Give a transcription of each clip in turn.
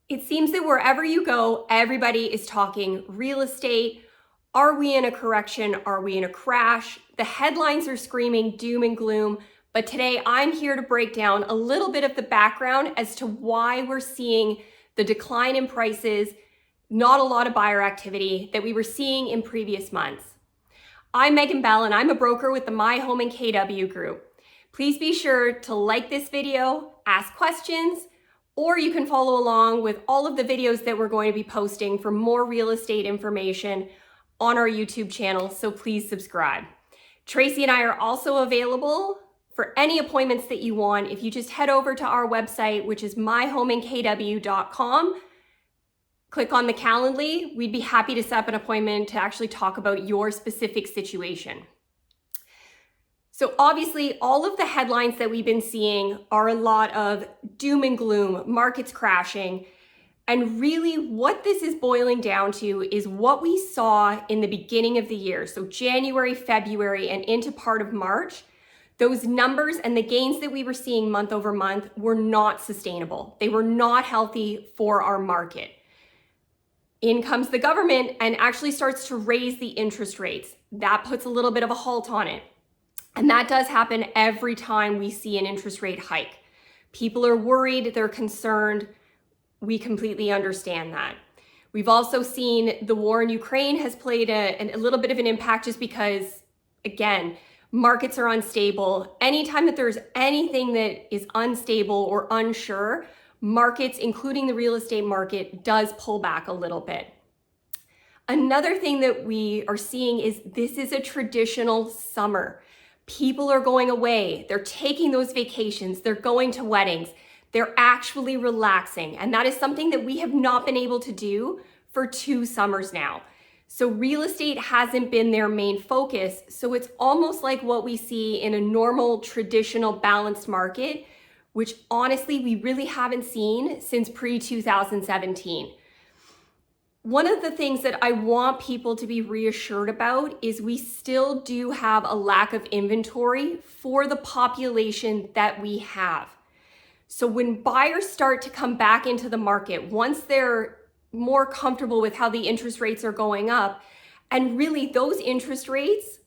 It seems that wherever you go, everybody is talking real estate. Are we in a correction? Are we in a crash? The headlines are screaming doom and gloom, but today I'm here to break down a little bit of the background as to why we're seeing the decline in prices, not a lot of buyer activity that we were seeing in previous months. I'm mbell and I'm a broker with the My Home and KW group. Please be sure to like this video, ask questions, or you can follow along with all of the videos that we're going to be posting for more real estate information on our YouTube channel, so please subscribe. Tracey and I are also available for any appointments that you want. If you just head over to our website, which is myhomeandkw.com, click on the Calendly, we'd be happy to set up an appointment to actually talk about your specific situation. So obviously, all of the headlines that we've been seeing are a lot of doom and gloom, markets crashing. And really what this is boiling down to is what we saw in the beginning of the year. So January, February, and into part of March, those numbers and the gains that we were seeing month over month were not sustainable. They were not healthy for our market. In comes the government and actually starts to raise the interest rates. That puts a little bit of a halt on it. And that does happen every time we see an interest rate hike. People are worried, they're concerned. We completely understand that. We've also seen the war in Ukraine has played a little bit of an impact just because, again, markets are unstable. Anytime that there's anything that is unstable or unsure, markets, including the real estate market, does pull back a little bit. Another thing that we are seeing is this is a traditional summer. People are going away, they're taking those vacations, they're going to weddings, they're actually relaxing. And that is something that we have not been able to do for 2 summers now. So real estate hasn't been their main focus. So it's almost like what we see in a normal, traditional, balanced market, which honestly, we really haven't seen since pre-2017. One of the things that I want people to be reassured about is we still do have a lack of inventory for the population that we have. So when buyers start to come back into the market, once they're more comfortable with how the interest rates are going up, and really those interest rates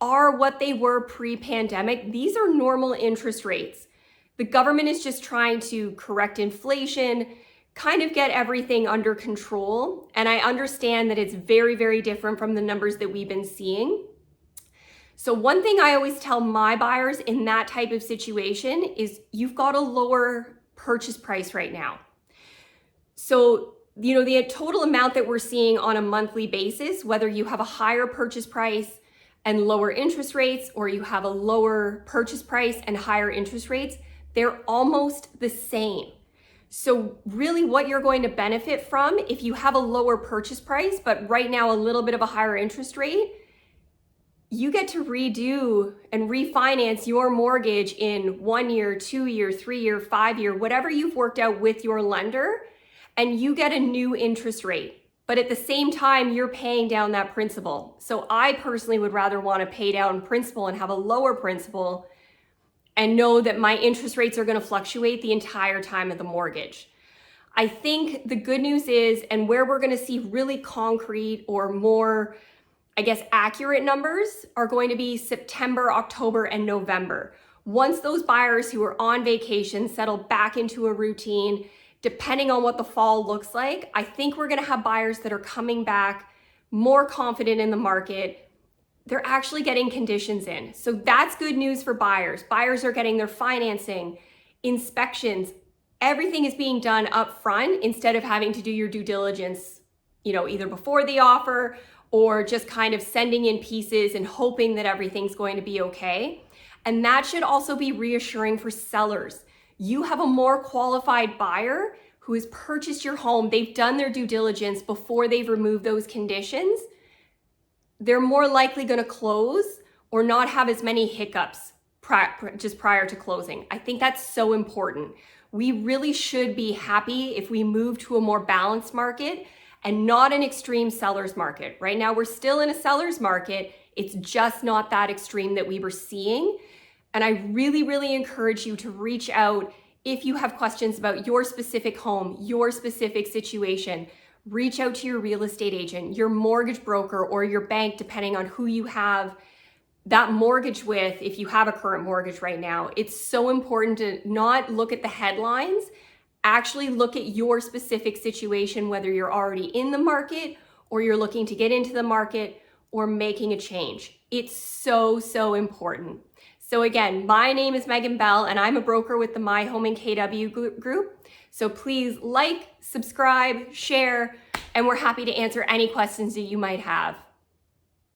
are what they were pre-pandemic, these are normal interest rates. The government is just trying to correct inflation, kind of get everything under control. And I understand that it's very, very different from the numbers that we've been seeing. So one thing I always tell my buyers in that type of situation is you've got a lower purchase price right now. So, the total amount that we're seeing on a monthly basis, whether you have a higher purchase price and lower interest rates, or you have a lower purchase price and higher interest rates, they're almost the same. So really what you're going to benefit from if you have a lower purchase price, but right now a little bit of a higher interest rate, you get to redo and refinance your mortgage in 1 year, 2 year, 3 year, 5 year, whatever you've worked out with your lender, and you get a new interest rate. But at the same time, you're paying down that principal. So I personally would rather want to pay down principal and have a lower principal and know that my interest rates are going to fluctuate the entire time of the mortgage. I think the good news is, and where we're going to see really concrete or more, accurate numbers are going to be September, October, and November. Once those buyers who are on vacation settle back into a routine, depending on what the fall looks like, I think we're going to have buyers that are coming back more confident in the market. They're actually getting conditions in. So that's good news for buyers. Buyers are getting their financing, inspections, everything is being done up front instead of having to do your due diligence, either before the offer or just kind of sending in pieces and hoping that everything's going to be okay. And that should also be reassuring for sellers. You have a more qualified buyer who has purchased your home. They've done their due diligence before they've removed those conditions. They're more likely going to close or not have as many hiccups just prior to closing. I think that's so important. We really should be happy if we move to a more balanced market and not an extreme seller's market. Right now, we're still in a seller's market. It's just not that extreme that we were seeing. And I really, really encourage you to reach out if you have questions about your specific home, your specific situation, reach out to your real estate agent, your mortgage broker, or your bank, depending on who you have that mortgage with, if you have a current mortgage right now. It's so important to not look at the headlines, actually look at your specific situation, whether you're already in the market or you're looking to get into the market or making a change. It's so, so important. So again, my name is mbell and I'm a broker with the My Home in KW group. So please like, subscribe, share, and we're happy to answer any questions that you might have.